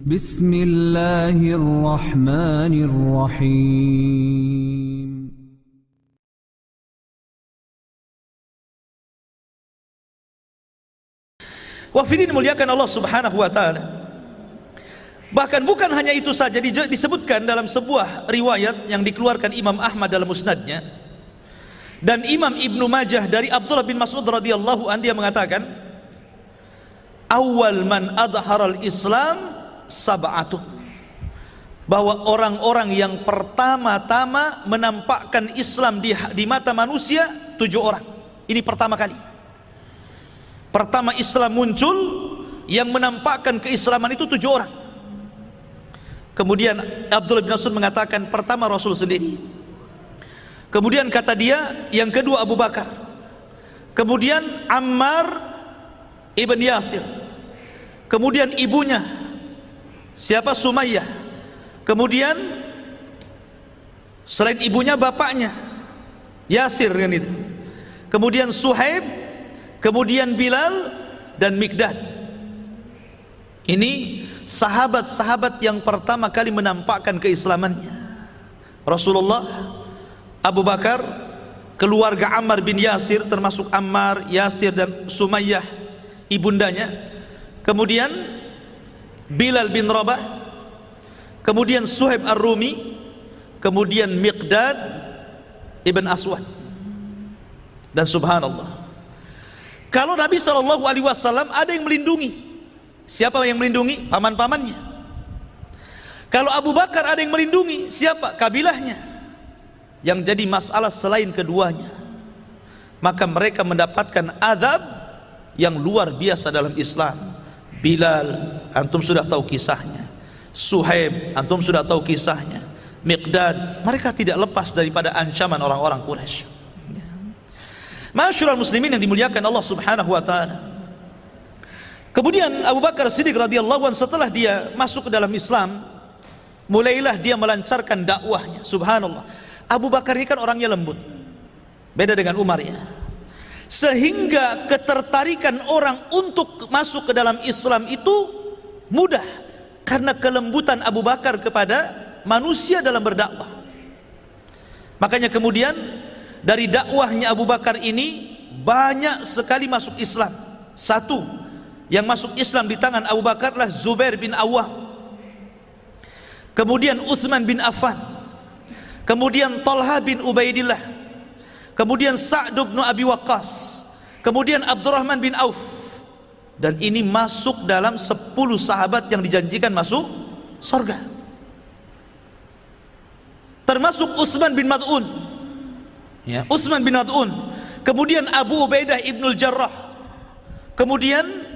Bismillahirrahmanirrahim. Wafidin muliakan Allah subhanahu wa ta'ala. Bahkan bukan hanya itu saja, disebutkan dalam sebuah riwayat yang dikeluarkan Imam Ahmad dalam musnadnya dan Imam Ibnu Majah dari Abdullah bin Mas'ud radhiyallahu anhu, dia mengatakan, awal man adharal Islam sab'atun, bahwa orang-orang yang pertama-tama menampakkan Islam di mata manusia 7 orang. Ini pertama kali. Pertama Islam muncul, yang menampakkan keislaman itu 7 orang. Kemudian Abdullah bin Mas'ud mengatakan pertama Rasul sendiri. Kemudian kata dia yang kedua Abu Bakar. Kemudian Ammar ibn Yasir. Kemudian ibunya siapa? Sumayyah. Kemudian selain ibunya bapaknya Yasir kan itu. Kemudian Suhaib, kemudian Bilal dan Mikdad. Ini sahabat-sahabat yang pertama kali menampakkan keislamannya. Rasulullah, Abu Bakar, keluarga Ammar bin Yasir, termasuk Ammar, Yasir dan Sumayyah ibundanya. Kemudian Bilal bin Rabah, kemudian Suhaib Ar-Rumi, kemudian Miqdad ibn Aswad. Dan subhanallah, kalau Nabi SAW ada yang melindungi. Siapa yang melindungi? Paman-pamannya. Kalau Abu Bakar ada yang melindungi, siapa? Kabilahnya. Yang jadi masalah selain keduanya, maka mereka mendapatkan azab yang luar biasa dalam Islam. Bilal, antum sudah tahu kisahnya. Suhaib, antum sudah tahu kisahnya. Miqdad, mereka tidak lepas daripada ancaman orang-orang Quraisy. Ma'asyiral muslimin yang dimuliakan Allah subhanahu wa ta'ala. Kemudian Abu Bakar Siddiq radhiyallahu anhu, setelah dia masuk ke dalam Islam, mulailah dia melancarkan dakwahnya. Subhanallah, Abu Bakar ini kan orangnya lembut, beda dengan Umar ya. Sehingga ketertarikan orang untuk masuk ke dalam Islam itu mudah, karena kelembutan Abu Bakar kepada manusia dalam berdakwah. Makanya kemudian dari dakwahnya Abu Bakar ini banyak sekali masuk Islam. Satu yang masuk Islam di tangan Abu Bakar adalah Zubair bin Awwam, kemudian Utsman bin Affan, kemudian Talha bin Ubaidillah, kemudian Sa'd bin Abi Waqqas, kemudian Abdurrahman bin Auf. Dan ini masuk dalam 10 sahabat yang dijanjikan masuk surga, termasuk Utsman bin Mad'un ya, Utsman bin Mad'un, kemudian Abu Ubaidah ibnul Jarrah, kemudian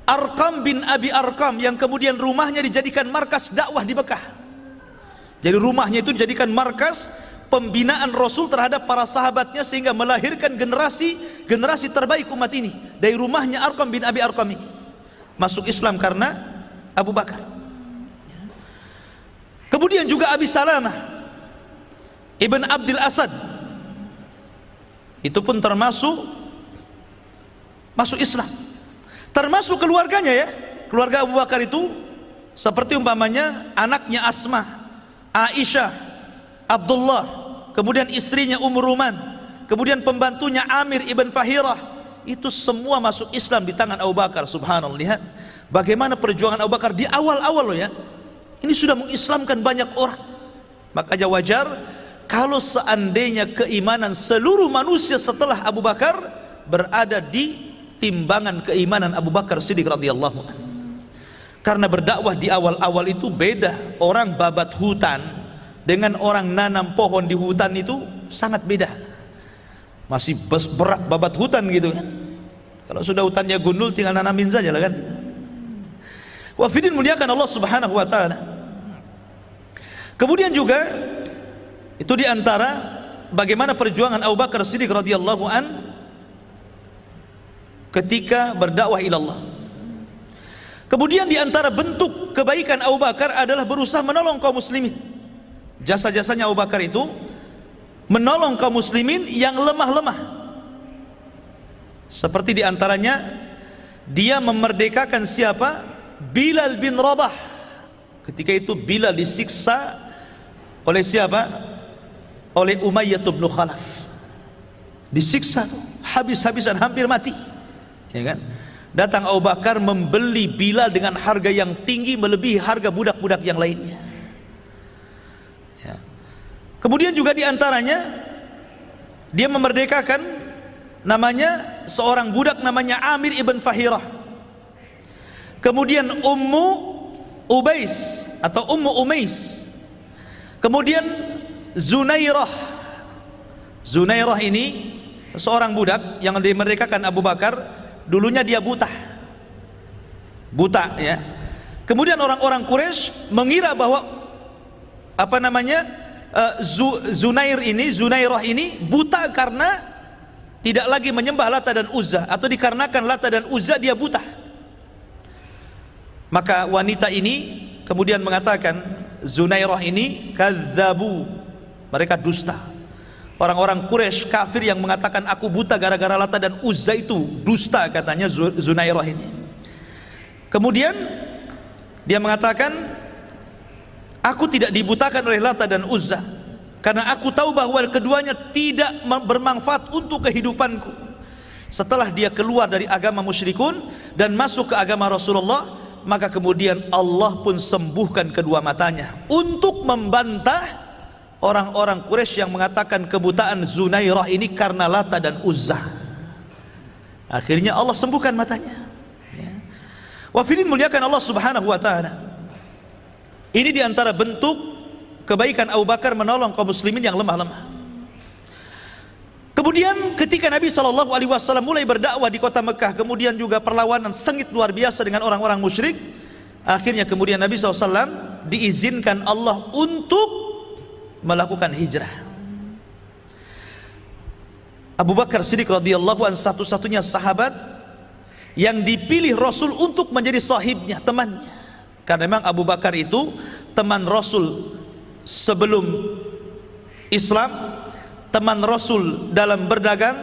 Arqam bin Abi Arqam, yang kemudian rumahnya dijadikan markas dakwah di Mekah. Jadi rumahnya itu dijadikan markas pembinaan Rasul terhadap para sahabatnya, sehingga melahirkan generasi terbaik umat ini. Dari rumahnya Arqam bin Abi Arqam ini masuk Islam karena Abu Bakar. Kemudian juga Abi Salamah Ibn Abdul Asad, itu pun termasuk masuk Islam, termasuk keluarganya ya. Keluarga Abu Bakar itu seperti umpamanya anaknya Asma, Aisyah, Abdullah, kemudian istrinya Ruman, kemudian pembantunya Amir ibn Fahirah, itu semua masuk Islam di tangan Abu Bakar. Subhanallah, lihat bagaimana perjuangan Abu Bakar di awal-awal loh ya. Ini sudah mengislamkan banyak orang. Makanya wajar kalau seandainya keimanan seluruh manusia setelah Abu Bakar berada di timbangan keimanan Abu Bakar Siddiq radhiyallahu anhu. Karena berdakwah di awal-awal itu beda. Orang babat hutan dengan orang nanam pohon di hutan itu sangat beda. Masih berat babat hutan gitu kan. Kalau sudah hutannya gundul tinggal nanamin saja lah kan. Wafidin muliakan Allah subhanahu wa ta'ala. Kemudian juga itu diantara bagaimana perjuangan Abu Bakar Siddiq radhiyallahu an ketika berdakwah ilallah. Kemudian diantara bentuk kebaikan Abu Bakar adalah berusaha menolong kaum muslimin. Jasa-jasanya Abu Bakar itu menolong kaum muslimin yang lemah-lemah. Seperti diantaranya dia memerdekakan siapa? Bilal bin Rabah Ketika itu Bilal disiksa oleh siapa? Oleh Umayyah bin Khalaf. Disiksa tuh, habis-habisan, hampir mati. Ya kan? Datang Abu Bakar membeli Bilal dengan harga yang tinggi melebihi harga budak-budak yang lainnya. Ya. Kemudian juga diantaranya dia memerdekakan namanya seorang budak namanya Amir ibn Fahirah. Kemudian Ummu Ubais atau Ummu Umais. Kemudian Zunairah. Zunairah ini seorang budak yang dimerdekakan Abu Bakar. Dulunya dia buta, ya. Kemudian orang-orang Quraisy mengira bahwa apa namanya Zunairah ini buta karena tidak lagi menyembah Lata dan Uzza, atau dikarenakan Lata dan Uzza dia buta. Maka wanita ini kemudian mengatakan, Zunairah ini kadzabu, mereka dusta. Orang-orang Quraisy kafir yang mengatakan aku buta gara-gara Lata dan Uzza itu dusta, katanya Zunairah ini. Kemudian dia mengatakan, aku tidak dibutakan oleh Lata dan Uzza karena aku tahu bahwa keduanya tidak bermanfaat untuk kehidupanku. Setelah dia keluar dari agama musyrikun dan masuk ke agama Rasulullah, maka kemudian Allah pun sembuhkan kedua matanya untuk membantah orang-orang Quraisy yang mengatakan kebutaan Zunairah ini karena Lata dan Uzza. Akhirnya Allah sembuhkan matanya. Ya. Wafidin muliakan Allah subhanahu wa ta'ala. Ini diantara bentuk kebaikan Abu Bakar menolong kaum muslimin yang lemah-lemah. Kemudian ketika Nabi SAW mulai berdakwah di kota Mekah, kemudian juga perlawanan sengit luar biasa dengan orang-orang musyrik, akhirnya kemudian Nabi SAW diizinkan Allah untuk melakukan hijrah. Abu Bakar Siddiq radhiyallahu anhu satu-satunya sahabat yang dipilih Rasul untuk menjadi sahibnya, temannya. Karena memang Abu Bakar itu teman Rasul sebelum Islam, teman Rasul dalam berdagang,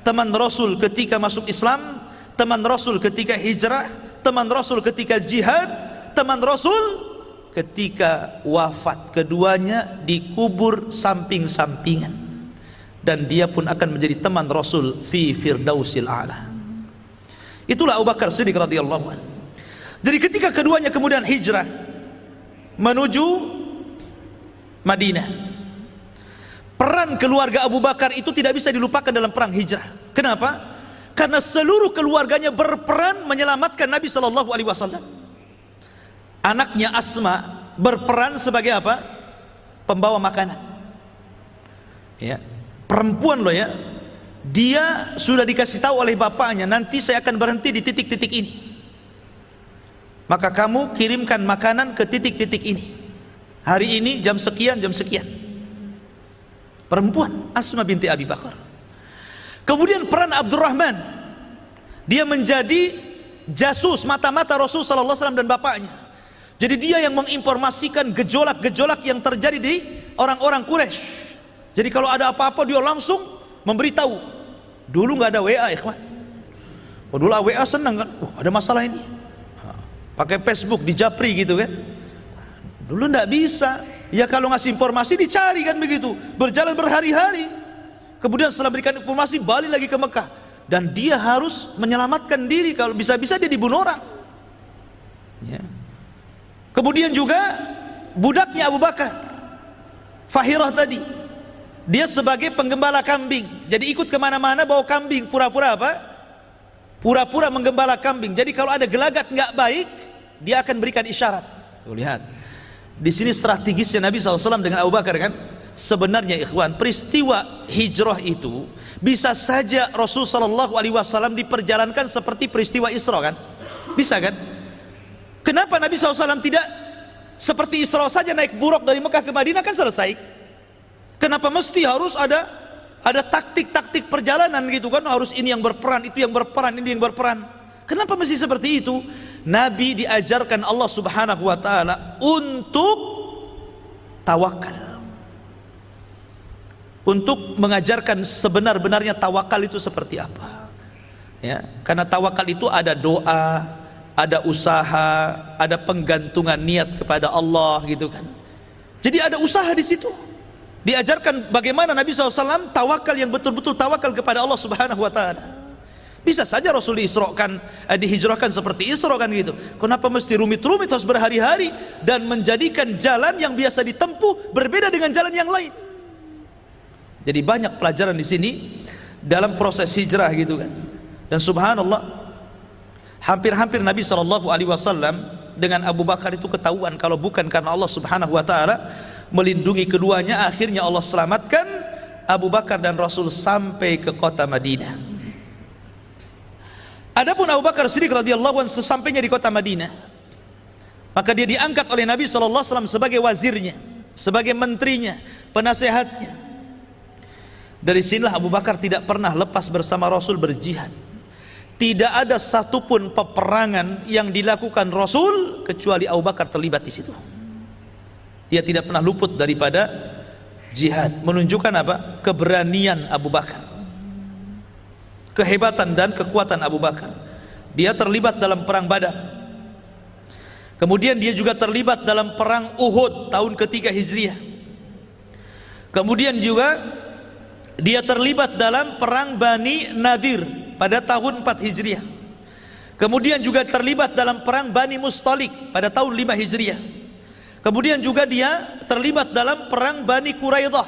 teman Rasul ketika masuk Islam, teman Rasul ketika hijrah, teman Rasul ketika jihad, teman Rasul ketika wafat. Keduanya dikubur samping-sampingan, dan dia pun akan menjadi teman Rasul fi firdausil a'la. Itulah Abu Bakar Siddiq radhiyallahu anhu. Jadi ketika keduanya kemudian hijrah menuju Madinah, peran keluarga Abu Bakar itu tidak bisa dilupakan dalam perang hijrah. Kenapa? Karena seluruh keluarganya berperan menyelamatkan Nabi SAW. Anaknya Asma berperan sebagai apa? Pembawa makanan. Ya, perempuan loh ya. Dia sudah dikasih tahu oleh bapaknya, nanti saya akan berhenti di titik-titik ini. Maka kamu kirimkan makanan ke titik-titik ini. Hari ini jam sekian, jam sekian. Perempuan Asma binti Abi Bakar. Kemudian peran Abdurrahman, dia menjadi jasus mata-mata Rasul sallallahu alaihi wasallam dan bapaknya. Jadi dia yang menginformasikan gejolak-gejolak yang terjadi di orang-orang Quraisy. Jadi kalau ada apa-apa dia langsung memberitahu. Dulu nggak ada WA, ikhwan. Oh, dulu WA senang kan? Ada masalah ini. Pakai Facebook, dijapri gitu kan? Dulu nggak bisa. Ya kalau ngasih informasi dicari kan begitu. Berjalan berhari-hari. Kemudian setelah berikan informasi balik lagi ke Mekah. Dan dia harus menyelamatkan diri, kalau bisa-bisa dia dibunuh orang. Ya. Kemudian juga budaknya Abu Bakar, Fahirah tadi, dia sebagai penggembala kambing. Jadi ikut kemana-mana bawa kambing, pura-pura apa? Pura-pura menggembala kambing. Jadi kalau ada gelagat nggak baik, dia akan berikan isyarat. Tuh, lihat, di sini strategisnya Nabi SAW dengan Abu Bakar kan. Sebenarnya ikhwan, peristiwa hijrah itu bisa saja Rasul SAW diperjalankan seperti peristiwa Isra kan? Bisa kan? Kenapa Nabi SAW tidak seperti Isra saja naik buruk dari Mekah ke Madinah kan selesai? Kenapa mesti harus ada taktik-taktik perjalanan gitu kan? Harus ini yang berperan, itu yang berperan, ini yang berperan. Kenapa mesti seperti itu? Nabi diajarkan Allah Subhanahu wa ta'ala untuk tawakal, untuk mengajarkan sebenar-benarnya tawakal itu seperti apa. Ya, karena tawakal itu ada doa, ada usaha, ada penggantungan niat kepada Allah gitu kan. Jadi ada usaha di situ. Diajarkan bagaimana Nabi SAW tawakal yang betul-betul tawakal kepada Allah Subhanahu wa taala. Bisa saja Rasul dihijrahkan seperti Isra kan gitu. Kenapa mesti rumit-rumit harus berhari-hari dan menjadikan jalan yang biasa ditempuh berbeda dengan jalan yang lain? Jadi banyak pelajaran di sini dalam proses hijrah gitu kan. Dan subhanallah, hampir-hampir Nabi SAW dengan Abu Bakar itu ketahuan kalau bukan karena Allah Subhanahu wa taala melindungi keduanya, akhirnya Allah selamatkan Abu Bakar dan Rasul sampai ke kota Madinah. Adapun Abu Bakar Siddiq radhiyallahu anhu sesampainya di kota Madinah, maka dia diangkat oleh Nabi SAW sebagai wazirnya, sebagai menterinya, penasehatnya. Dari sinilah Abu Bakar tidak pernah lepas bersama Rasul berjihad. Tidak ada satupun peperangan yang dilakukan Rasul kecuali Abu Bakar terlibat di situ. Dia tidak pernah luput daripada jihad. Menunjukkan apa? Keberanian Abu Bakar, kehebatan dan kekuatan Abu Bakar. Dia terlibat dalam perang Badar. Kemudian dia juga terlibat dalam perang Uhud tahun ketiga Hijriah. Kemudian juga dia terlibat dalam perang Bani Nadir pada tahun 4 Hijriah. Kemudian juga terlibat dalam perang Bani Mustalik pada tahun 5 Hijriah. Kemudian juga dia terlibat dalam perang Bani Quraidah.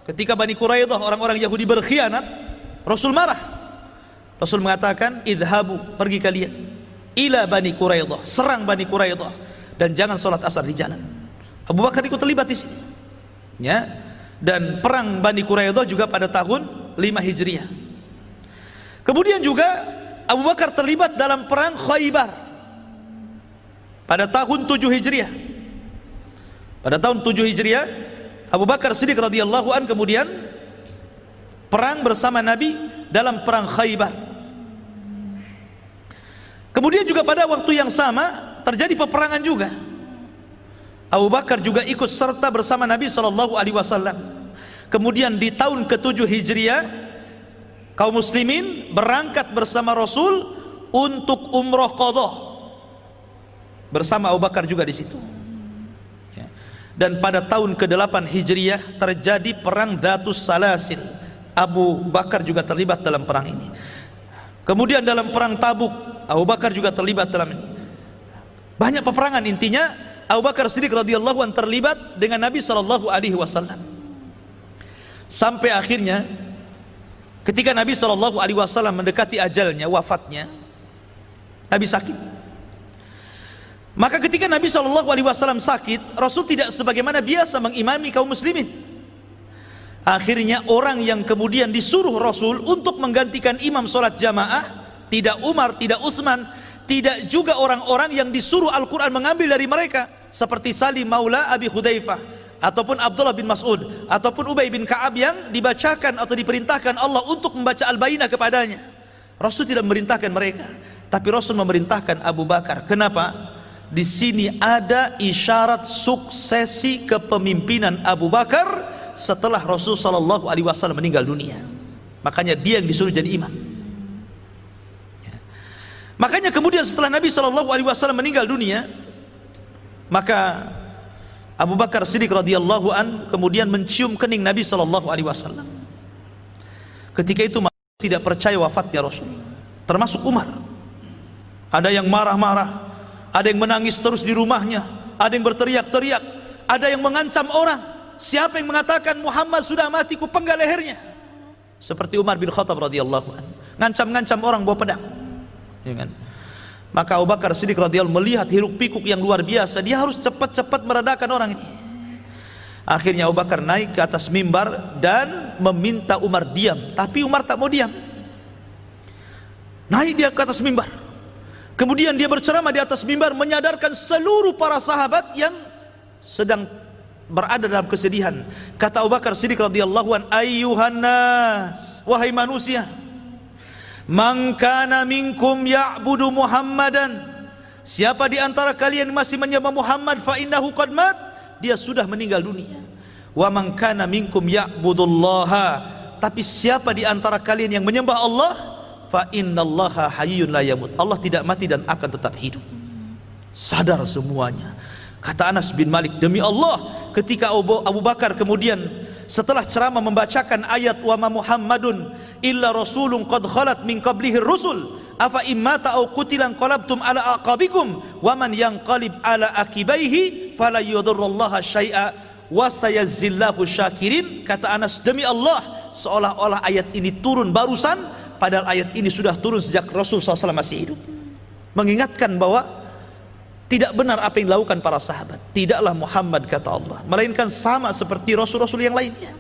Ketika Bani Quraidah, orang-orang Yahudi berkhianat, Rasul marah. Rasul mengatakan, idhabu, pergi kalian ila Bani Quraidah, serang Bani Quraidah, dan jangan sholat asar di jalan. Abu Bakar ikut terlibat di sini, ya. Dan perang Bani Quraidah juga pada tahun 5 Hijriah. Kemudian juga Abu Bakar terlibat dalam perang Khaybar pada tahun 7 Hijriah. Pada tahun 7 Hijriah, Abu Bakar Siddiq radhiyallahu an kemudian perang bersama Nabi dalam perang Khaybar. Kemudian juga pada waktu yang sama terjadi peperangan juga. Abu Bakar juga ikut serta bersama Nabi SAW. Kemudian di tahun ke-7 Hijriah, kaum muslimin berangkat bersama Rasul untuk umroh qadha bersama Abu Bakar juga di situ. Dan pada tahun ke-8 Hijriah terjadi perang Dhatus Salasil. Abu Bakar juga terlibat dalam perang ini. Kemudian dalam perang Tabuk, Abu Bakar juga terlibat dalam ini. Banyak peperangan, intinya Abu Bakar Siddiq radhiyallahu anhu terlibat dengan Nabi SAW. Sampai akhirnya ketika Nabi SAW mendekati ajalnya, wafatnya, Nabi sakit. Maka ketika Nabi SAW sakit, Rasul tidak sebagaimana biasa mengimami kaum muslimin. Akhirnya orang yang kemudian disuruh Rasul untuk menggantikan imam sholat jamaah, tidak Umar, tidak Utsman, tidak juga orang-orang yang disuruh Al-Quran mengambil dari mereka, seperti Salim Maula Abi Hudzaifah, ataupun Abdullah bin Mas'ud, ataupun Ubay bin Ka'ab yang dibacakan atau diperintahkan Allah untuk membaca Al-Bayyinah kepadanya. Rasul tidak memerintahkan mereka, tapi Rasul memerintahkan Abu Bakar. Kenapa? Di sini ada isyarat suksesi kepemimpinan Abu Bakar setelah Rasul SAW meninggal dunia. Makanya dia yang disuruh jadi imam. Makanya kemudian setelah Nabi SAW meninggal dunia, maka Abu Bakar Siddiq radhiyallahu an kemudian mencium kening Nabi SAW. Ketika itu tidak percaya wafatnya Rasul, termasuk Umar. Ada yang marah-marah, ada yang menangis terus di rumahnya, ada yang berteriak-teriak, ada yang mengancam orang. Siapa yang mengatakan Muhammad sudah mati, ku penggal lehernya. Seperti Umar bin Khattab radhiyallahu an, ngancam-ngancam orang bawa pedang. Ya kan? Maka Abu Bakar Siddiq radhiyallahu melihat hiruk-pikuk yang luar biasa, dia harus cepat-cepat meredakan orang ini. Akhirnya Abu Bakar naik ke atas mimbar dan meminta Umar diam, tapi Umar tak mau diam. Naik dia ke atas mimbar. Kemudian dia berceramah di atas mimbar, menyadarkan seluruh para sahabat yang sedang berada dalam kesedihan. Kata Abu Bakar Siddiq radhiyallahu an, ayyuhan nas, wahai manusia, man kana minkum ya'budu Muhammadan, siapa di antara kalian masih menyembah Muhammad, fa innahu qad mat, dia sudah meninggal dunia. Wa man kana minkum ya'budullaha, tapi siapa di antara kalian yang menyembah Allah, fa innallaha hayyun la yamut. Allah tidak mati dan akan tetap hidup. Sadar semuanya. Kata Anas bin Malik, demi Allah, ketika Abu Bakar kemudian setelah ceramah membacakan ayat wa ma Muhammadun illa rasulun qad khalat min qablihi rusul afa immata aw qutilan qalabtum ala aqabikum wa man yanqalib ala akibaihi fala yadurrullaha syai'a wa sayazzillahu syakirin. Kata Anas, demi Allah, seolah-olah ayat ini turun barusan, padahal ayat ini sudah turun sejak Rasul SAW masih hidup, mengingatkan bahwa tidak benar apa yang dilakukan para sahabat. Tidaklah Muhammad, kata Allah, melainkan sama seperti Rasul-Rasul yang lainnya.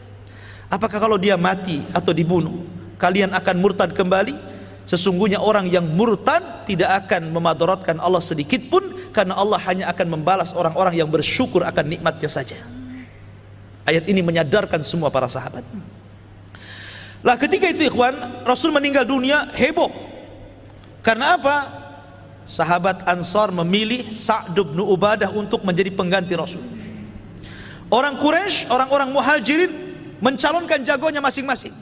Apakah kalau dia mati atau dibunuh kalian akan murtad kembali? Sesungguhnya orang yang murtad tidak akan memadaratkan Allah sedikit pun, karena Allah hanya akan membalas orang-orang yang bersyukur akan nikmatnya saja. Ayat ini menyadarkan semua para sahabat. Lah ketika itu ikhwan, Rasul meninggal dunia, heboh. Karena apa? Sahabat Ansar memilih Sa'd bin Ubadah untuk menjadi pengganti Rasul. Orang Quraisy, orang-orang Muhajirin mencalonkan jagonya masing-masing.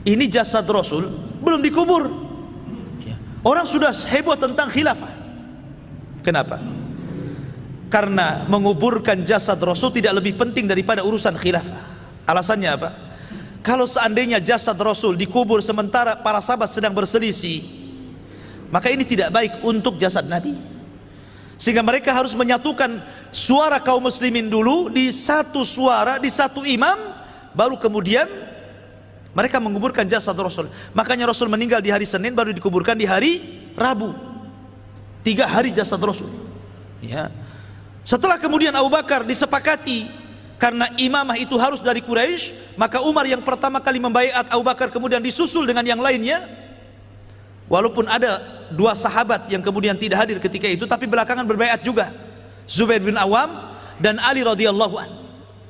Ini jasad Rasul belum dikubur. Orang sudah heboh tentang khilafah. Kenapa? Karena menguburkan jasad Rasul tidak lebih penting daripada urusan khilafah. Alasannya apa? Kalau seandainya jasad Rasul dikubur sementara para sahabat sedang berselisih, maka ini tidak baik untuk jasad Nabi. Sehingga mereka harus menyatukan suara kaum muslimin dulu di satu suara, di satu imam, baru kemudian mereka menguburkan jasad Rasul. Makanya Rasul meninggal di hari Senin, baru dikuburkan di hari Rabu. 3 hari jasad Rasul. Ya. Setelah kemudian Abu Bakar disepakati, karena imamah itu harus dari Quraisy, maka Umar yang pertama kali membaiat Abu Bakar, kemudian disusul dengan yang lainnya. Walaupun ada 2 sahabat yang kemudian tidak hadir ketika itu, tapi belakangan berbaiat juga, Zubair bin Awam dan Ali radhiyallahu an.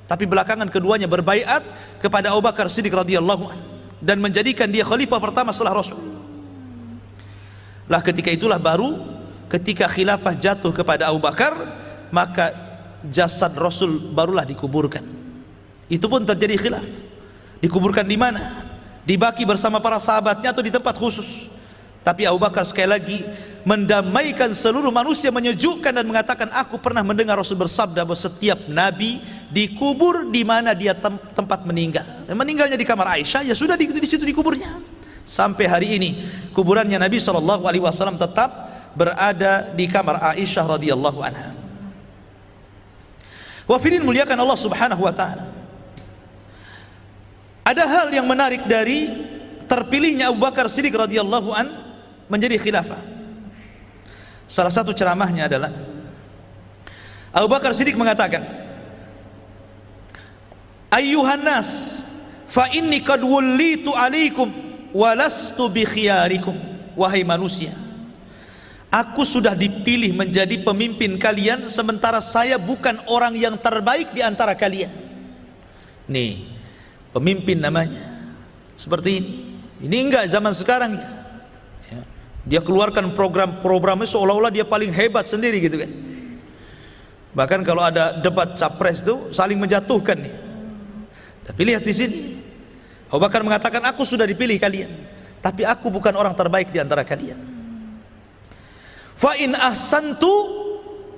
Tapi belakangan keduanya berbaiat kepada Abu Bakar Siddiq radhiyallahu an dan menjadikan dia khalifah pertama setelah Rasul. Lah ketika itulah baru ketika khilafah jatuh kepada Abu Bakar, maka jasad Rasul barulah dikuburkan. Itu pun terjadi khilaf. Dikuburkan di mana? Dibaki bersama para sahabatnya atau di tempat khusus? Tapi Abu Bakar sekali lagi mendamaikan seluruh manusia, menyejukkan dan mengatakan, aku pernah mendengar Rasul bersabda bahwa setiap nabi dikubur di mana dia tempat meninggal. Dan meninggalnya di kamar Aisyah, ya sudah di situ dikuburnya. Sampai hari ini kuburannya Nabi SAW tetap berada di kamar Aisyah radhiyallahu anha. Wafirin muliakan Allah Subhanahu wa taala. Ada hal yang menarik dari terpilihnya Abu Bakar Siddiq radhiyallahu an menjadi khilafah. Salah satu ceramahnya adalah Abu Bakar Siddiq mengatakan, ayyuhan nas fa inni qad wallitu alaikum wa lastu bi khiyarikum. Wahai manusia, aku sudah dipilih menjadi pemimpin kalian, sementara saya bukan orang yang terbaik di antara kalian. Nih, pemimpin namanya seperti ini. Ini enggak zaman sekarang ya. Dia keluarkan program-programnya seolah-olah dia paling hebat sendiri gitu kan. Bahkan kalau ada debat capres itu saling menjatuhkan nih. Tapi lihat di sini, Abu Bakar mengatakan, aku sudah dipilih kalian, tapi aku bukan orang terbaik di antara kalian. Fa in ahsantu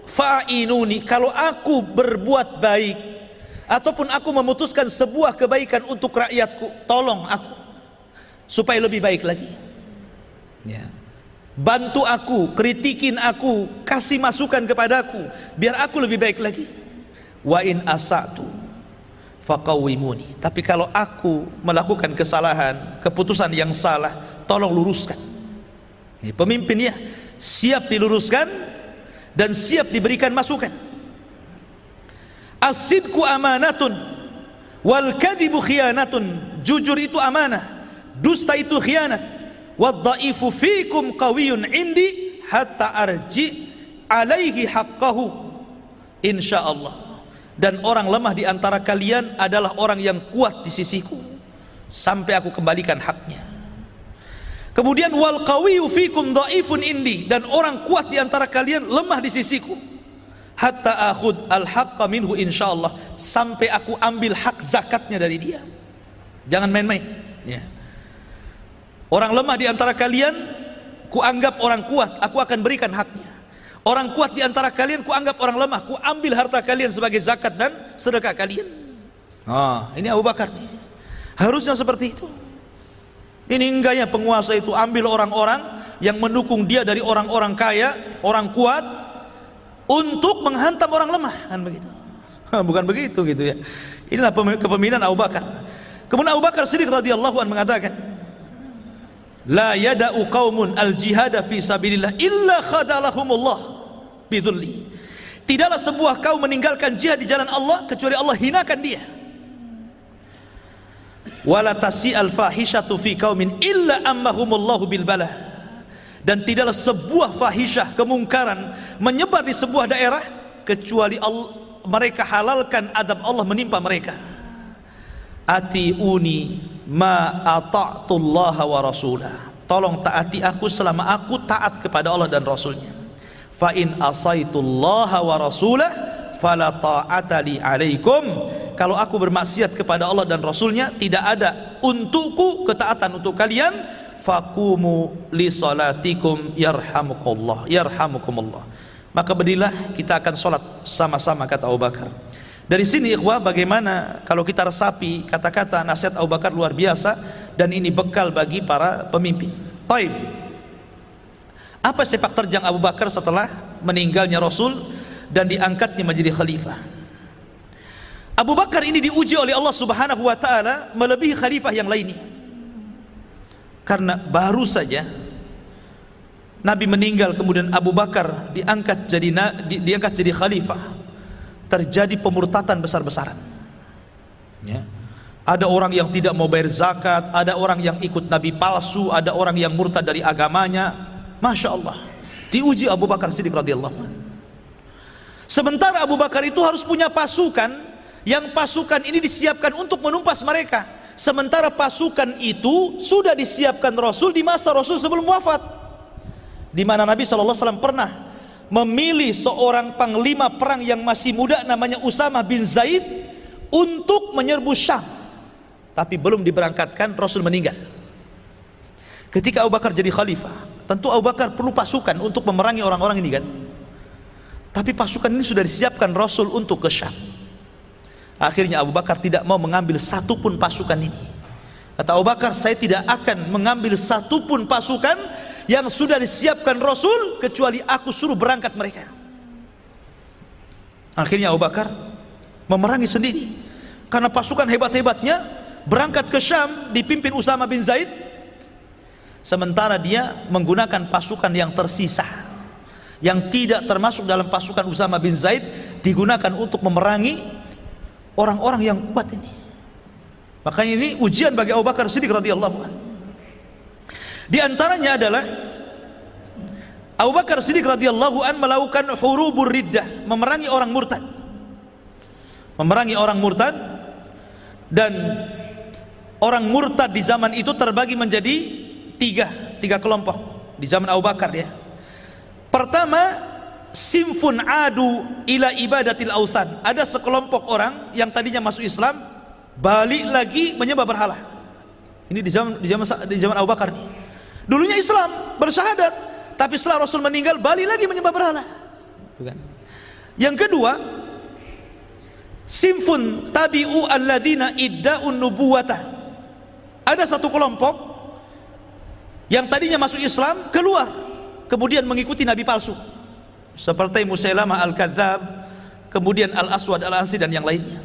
fa'inuni, kalau aku berbuat baik ataupun aku memutuskan sebuah kebaikan untuk rakyatku, tolong aku supaya lebih baik lagi. Ya. Bantu aku, kritikin aku, kasih masukan kepadaku biar aku lebih baik lagi. Wa in asatu faqawwimuni, tapi kalau aku melakukan kesalahan, keputusan yang salah, tolong luruskan. Ini pemimpinnya siap diluruskan dan siap diberikan masukan. As-sidqu amanatun wal kadhibu khiyanatun, jujur itu amanah, dusta itu khianat. Waddaifu fikum qawiyyun indi hatta arji alaihi haqqahu insyaallah. Dan orang lemah di antara kalian adalah orang yang kuat di sisiku sampai aku kembalikan haknya. Kemudian wal qawiyyu fikum dhaifun indi, dan orang kuat di antara kalian lemah di sisiku hatta akhud al haqqa minhu insyaallah, sampai aku ambil hak zakatnya dari dia. Jangan main-main ya. Orang lemah di antara kalian kuanggap orang kuat, aku akan berikan haknya. Orang kuat di antara kalian kuanggap orang lemah, ku ambil harta kalian sebagai zakat dan sedekah kalian. Ini Abu Bakar nih. Harusnya seperti itu. Ini enggaknya penguasa itu ambil orang-orang yang mendukung dia dari orang-orang kaya, orang kuat, untuk menghantam orang lemah, kan begitu. Bukan begitu gitu ya. Inilah kepemimpinan Abu Bakar. Kemudian Abu Bakar Siddiq radhiyallahu anhu mengatakan, la yada'u qaumun al-jihada fi sabilillah illa khadalahumullah bidhulli. Tidaklah sebuah kaum meninggalkan jihad di jalan Allah kecuali Allah hinakan dia. Wala tasi'al fahishatu fi qaumin illa ammahumullahu bil bala. Dan tidaklah sebuah fahisyah, kemungkaran menyebar di sebuah daerah kecuali mereka halalkan azab Allah menimpa mereka. Atiuni ma ata'tullaha wa rasulah. Tolong taati aku selama aku taat kepada Allah dan Rasulnya. Fa in asaitullaha wa rasulah fala ta'ata li alaikum. Kalau aku bermaksiat kepada Allah dan Rasulnya, tidak ada untukku ketaatan untuk kalian. Faqumu li salatikum yarhamukumullah, yarhamukumullah. Maka berdirilah, kita akan sholat sama-sama, kata Abu Bakar. Dari sini ikhwah, bagaimana kalau kita resapi kata-kata nasihat Abu Bakar luar biasa, dan ini bekal bagi para pemimpin. Taib. Apa sepak terjang Abu Bakar setelah meninggalnya Rasul dan diangkatnya menjadi khalifah? Abu Bakar ini diuji oleh Allah Subhanahu wa taala melebihi khalifah yang lainnya. Karena baru saja Nabi meninggal, kemudian Abu Bakar diangkat jadi khalifah, terjadi pemurtatan besar-besaran. Ya. Ada orang yang tidak mau bayar zakat, ada orang yang ikut nabi palsu, ada orang yang murtad dari agamanya. Masya Allah, diuji Abu Bakar Siddiq radhiyallahu anhu. Sementara Abu Bakar itu harus punya pasukan, yang pasukan ini disiapkan untuk menumpas mereka. Sementara pasukan itu sudah disiapkan Rasul di masa Rasul sebelum wafat, di mana Nabi SAW pernah memilih seorang panglima perang yang masih muda namanya Usamah bin Zaid untuk menyerbu Syam, tapi belum diberangkatkan, Rasul meninggal. Ketika Abu Bakar jadi khalifah, tentu Abu Bakar perlu pasukan untuk memerangi orang-orang ini kan. Tapi pasukan ini sudah disiapkan Rasul untuk ke Syam. Akhirnya Abu Bakar tidak mau mengambil satupun pasukan ini. Kata Abu Bakar, saya tidak akan mengambil satupun pasukan yang sudah disiapkan Rasul kecuali aku suruh berangkat mereka. Akhirnya Abu Bakar memerangi sendiri, karena pasukan hebat-hebatnya berangkat ke Syam dipimpin Usamah bin Zaid, sementara dia menggunakan pasukan yang tersisa, yang tidak termasuk dalam pasukan Usamah bin Zaid, digunakan untuk memerangi orang-orang yang kuat ini. Makanya ini ujian bagi Abu Bakar Siddiq radhiyallahu anhu. Di antaranya adalah Abu Bakar Siddiq radhiyallahu anhu melakukan hurubur riddah, memerangi orang murtad. Memerangi orang murtad, dan orang murtad di zaman itu terbagi menjadi tiga kelompok di zaman Abu Bakar ya. Pertama, simfun adu ila ibadatil authan. Ada sekelompok orang yang tadinya masuk Islam balik lagi menyembah berhala. Ini di zaman Abu Bakar nih. Dulunya Islam, bersyahadat, tapi setelah Rasul meninggal balik lagi menyembah berhala. Bukan. Yang kedua, simfun tabi'u alladina idda'un nubuwatah. Ada satu kelompok yang tadinya masuk Islam keluar, kemudian mengikuti nabi palsu, seperti Musailamah al-Kadzab, kemudian Al-Aswad al-Ansi dan yang lainnya.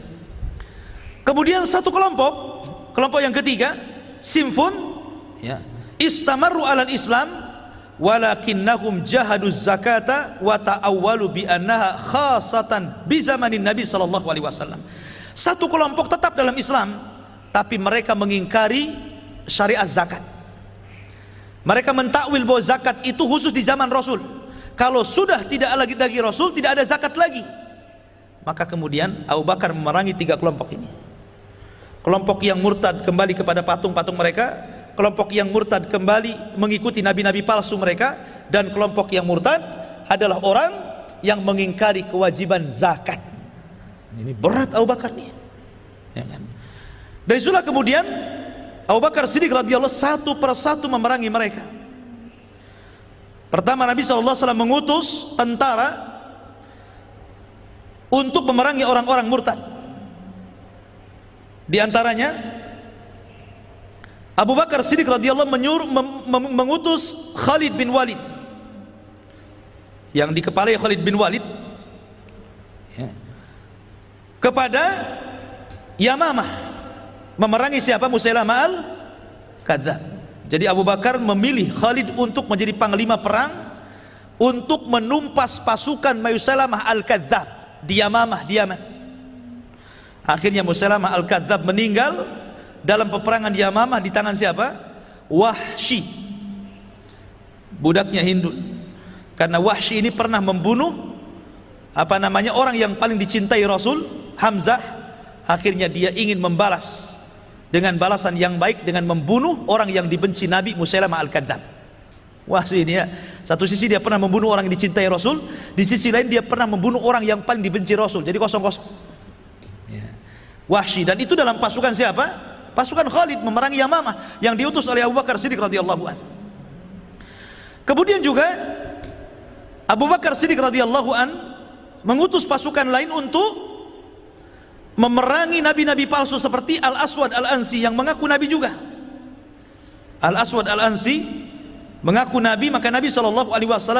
Kemudian satu kelompok yang ketiga, simfun ya, istamarru alal Islam walakinnahum jahaduz zakata wa ta'awwalu bi annaha khasatan bi zamanin Nabi sallallahu alaihi wasallam. Satu kelompok tetap dalam Islam, tapi mereka mengingkari syariat zakat. Mereka mentakwil bahwa zakat itu khusus di zaman Rasul. Kalau sudah tidak lagi Rasul, tidak ada zakat lagi. Maka kemudian Abu Bakar memerangi tiga kelompok ini. Kelompok yang murtad kembali kepada patung-patung mereka, kelompok yang murtad kembali mengikuti nabi-nabi palsu mereka, dan kelompok yang murtad adalah orang yang mengingkari kewajiban zakat. Ini berat Abu Bakar nih ya kan? Dari itulah kemudian Abu Bakar Siddiq radhiyallahu satu persatu memerangi mereka. Pertama, Nabi SAW mengutus tentara untuk memerangi orang-orang murtad. Di antaranya Abu Bakar Siddiq radhiyallahu mengutus Khalid bin Walid, yang dikepalai Khalid bin Walid, ya, kepada Yamamah, memerangi siapa? Musailamah al-Kadzdzab. Jadi Abu Bakar memilih Khalid untuk menjadi panglima perang untuk menumpas pasukan Musailamah al-Kadzdzab di Yamamah, di Yaman. Akhirnya Musailamah al-Kadzdzab meninggal dalam peperangan di Yamamah di tangan siapa? Wahsy, budaknya Hindun. Karena Wahsy ini pernah membunuh orang yang paling dicintai Rasul, Hamzah. Akhirnya dia ingin membalas dengan balasan yang baik dengan membunuh orang yang dibenci Nabi, Musailamah al-Kadzdzab. Wahsy ini ya, satu sisi dia pernah membunuh orang yang dicintai Rasul, di sisi lain dia pernah membunuh orang yang paling dibenci Rasul. Jadi kosong-kosong ya. Wahsy, dan itu dalam pasukan siapa? Pasukan Khalid memerangi Yamamah yang diutus oleh Abu Bakar Siddiq radhiyallahu anhu. Kemudian juga Abu Bakar Siddiq radhiyallahu anhu mengutus pasukan lain untuk memerangi nabi-nabi palsu seperti Al-Aswad Al-Ansi yang mengaku nabi juga. Al-Aswad Al-Ansi mengaku nabi, maka Nabi SAW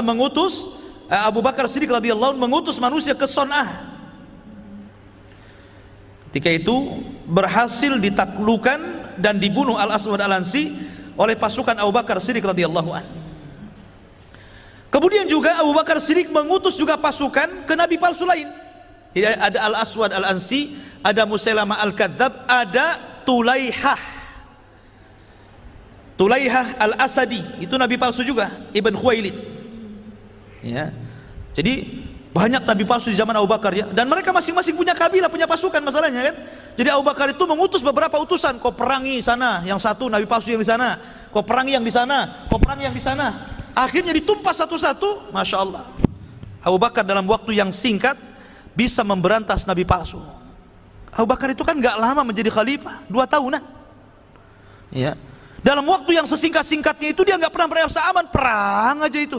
mengutus Abu Bakar Siddiq radhiyallahu anhu mengutus manusia ke Son'ah. Ketika itu berhasil ditaklukkan dan dibunuh Al-Aswad Al-Ansi oleh pasukan Abu Bakar Siddiq radhiyallahu anhu. Kemudian juga Abu Bakar Siddiq mengutus juga pasukan ke nabi palsu lain. Jadi ada Al-Aswad Al-Ansi, ada Musailamah al-Kadzdzab, ada Tulaihah al-Asadi, itu nabi palsu juga, Ibn Khuwailid ya. Jadi banyak nabi palsu di zaman Abu Bakar ya, dan mereka masing-masing punya kabilah, punya pasukan masalahnya kan. Jadi Abu Bakar itu mengutus beberapa utusan, kau perangi sana, yang satu nabi palsu yang di sana, kau perangi yang di sana, kau perangi yang di sana. Akhirnya ditumpas satu-satu. Masya Allah, Abu Bakar dalam waktu yang singkat bisa memberantas nabi palsu. Abu Bakar itu kan gak lama menjadi khalifah, 2 tahunan ya. Dalam waktu yang sesingkat-singkatnya itu dia gak pernah merasa aman, perang aja itu.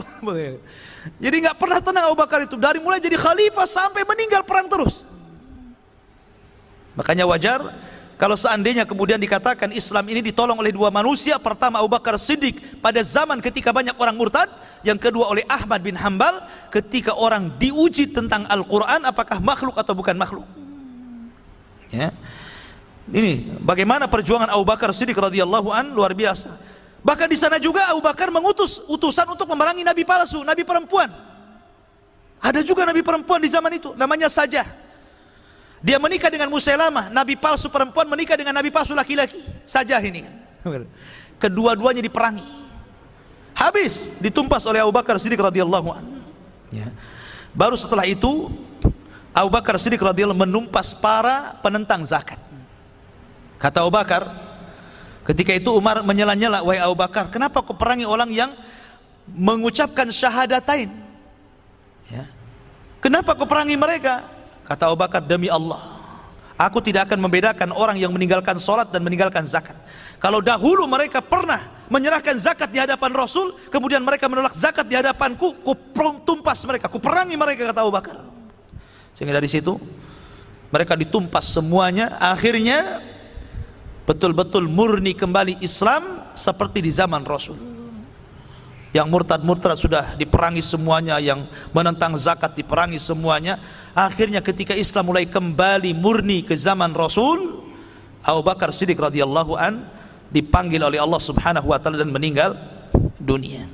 Jadi gak pernah tenang Abu Bakar itu, dari mulai jadi khalifah sampai meninggal perang terus. Makanya wajar kalau seandainya kemudian dikatakan Islam ini ditolong oleh 2 manusia. Pertama Abu Bakar Siddiq pada zaman ketika banyak orang murtad, yang kedua oleh Ahmad bin Hanbal ketika orang diuji tentang Al-Quran apakah makhluk atau bukan makhluk ya. Ini bagaimana perjuangan Abu Bakar Siddiq radhiyallahu an, luar biasa. Bahkan di sana juga Abu Bakar mengutus utusan untuk memerangi nabi palsu, nabi perempuan. Ada juga nabi perempuan di zaman itu, namanya Sajah. Dia menikah dengan Musailamah, nabi palsu perempuan menikah dengan nabi palsu laki-laki, Sajah ini. Kedua-duanya diperangi, habis ditumpas oleh Abu Bakar Siddiq radhiyallahu an ya. Baru setelah itu Abu Bakar Siddiq radhiyallahu menumpas para penentang zakat. Kata Abu Bakar, ketika itu Umar menyela-nyela, wahai Abu Bakar, kenapa kau perangi orang yang mengucapkan syahadatain ya? Kenapa kau perangi mereka? Kata Abu Bakar, demi Allah, aku tidak akan membedakan orang yang meninggalkan sholat dan meninggalkan zakat. Kalau dahulu mereka pernah menyerahkan zakat di hadapan Rasul, kemudian mereka menolak zakat di hadapanku, ku tumpas mereka, ku perangi mereka, kata Abu Bakar. Sehingga dari situ mereka ditumpas semuanya. Akhirnya betul-betul murni kembali Islam seperti di zaman Rasul. Yang murtad-murtad sudah diperangi semuanya, yang menentang zakat diperangi semuanya. Akhirnya ketika Islam mulai kembali murni ke zaman Rasul, Abu Bakar Siddiq radhiyallahu an dipanggil oleh Allah Subhanahu wa taala dan meninggal dunia.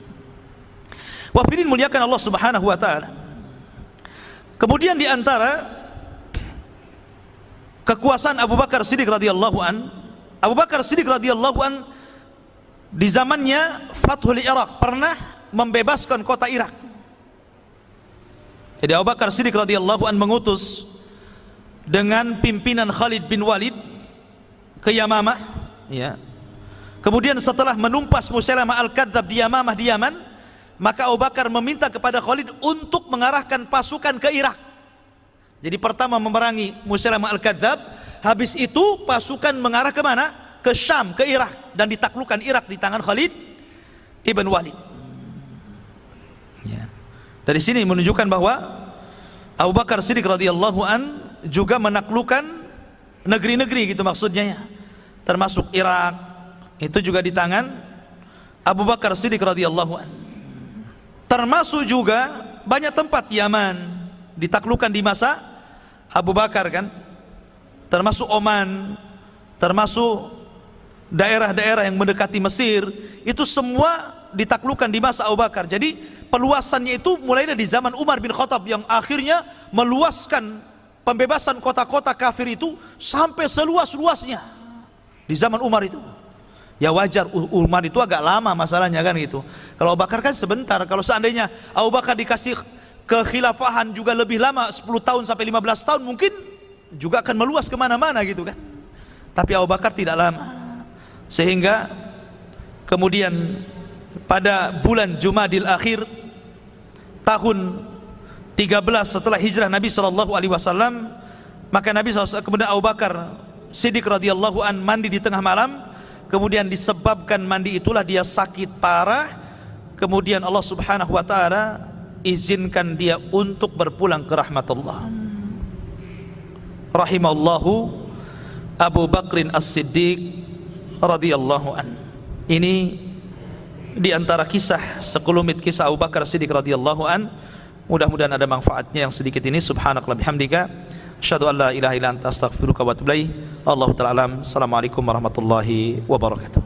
Wafirin muliakan Allah Subhanahu wa taala. Kemudian di antara kekuasaan Abu Bakar Siddiq radhiyallahu an, Abu Bakar Siddiq radhiyallahu an di zamannya Fathul Irak pernah membebaskan kota Irak. Jadi Abu Bakar Siddiq radhiyallahu an mengutus dengan pimpinan Khalid bin Walid ke Yamamah ya. Kemudian setelah menumpas Musailamah al-Kadzdzab di Yamamah di Yaman, maka Abu Bakar meminta kepada Khalid untuk mengarahkan pasukan ke Irak. Jadi pertama memerangi Musailamah al-Kadzdzab, habis itu pasukan mengarah ke mana? ke Syam, ke Irak, dan ditaklukkan Irak di tangan Khalid ibn Walid. Ya. Dari sini menunjukkan bahwa Abu Bakar Siddiq radhiyallahu an juga menaklukkan negeri-negeri gitu maksudnya ya. Termasuk Irak, itu juga di tangan Abu Bakar Siddiq radhiyallahu an. Termasuk juga banyak tempat Yaman ditaklukkan di masa Abu Bakar kan. Termasuk Oman, termasuk daerah-daerah yang mendekati Mesir, itu semua ditaklukkan di masa Abu Bakar. Jadi peluasannya itu mulai dari zaman Umar bin Khattab yang akhirnya meluaskan pembebasan kota-kota kafir itu sampai seluas-luasnya di zaman Umar itu. Ya wajar, Umar itu agak lama masalahnya kan gitu. Kalau Abu Bakar kan sebentar. Kalau seandainya Abu Bakar dikasih kekhilafahan juga lebih lama, 10 tahun sampai 15 tahun, mungkin juga akan meluas kemana-mana gitu kan. Tapi Abu Bakar tidak lama, sehingga kemudian pada bulan Jumadil Akhir tahun 13 setelah hijrah Nabi SAW, maka Nabi SAW, kemudian Abu Bakar Siddiq radhiyallahu an mandi di tengah malam. Kemudian disebabkan mandi itulah dia sakit parah. Kemudian Allah Subhanahu wa taala izinkan dia untuk berpulang ke rahmatullah. Rahimallahu Abu Bakrin As-Siddiq radhiyallahu an. Ini di antara kisah, sekelumit kisah Abu Bakar Siddiq radhiyallahu an. Mudah-mudahan ada manfaatnya yang sedikit ini. Subhanakallah bihamdika, asyhadu an la ilaha illa anta astaghfiruka wa atubu ilaik. Allahu ta'ala alam. Assalamualaikum warahmatullahi wabarakatuh.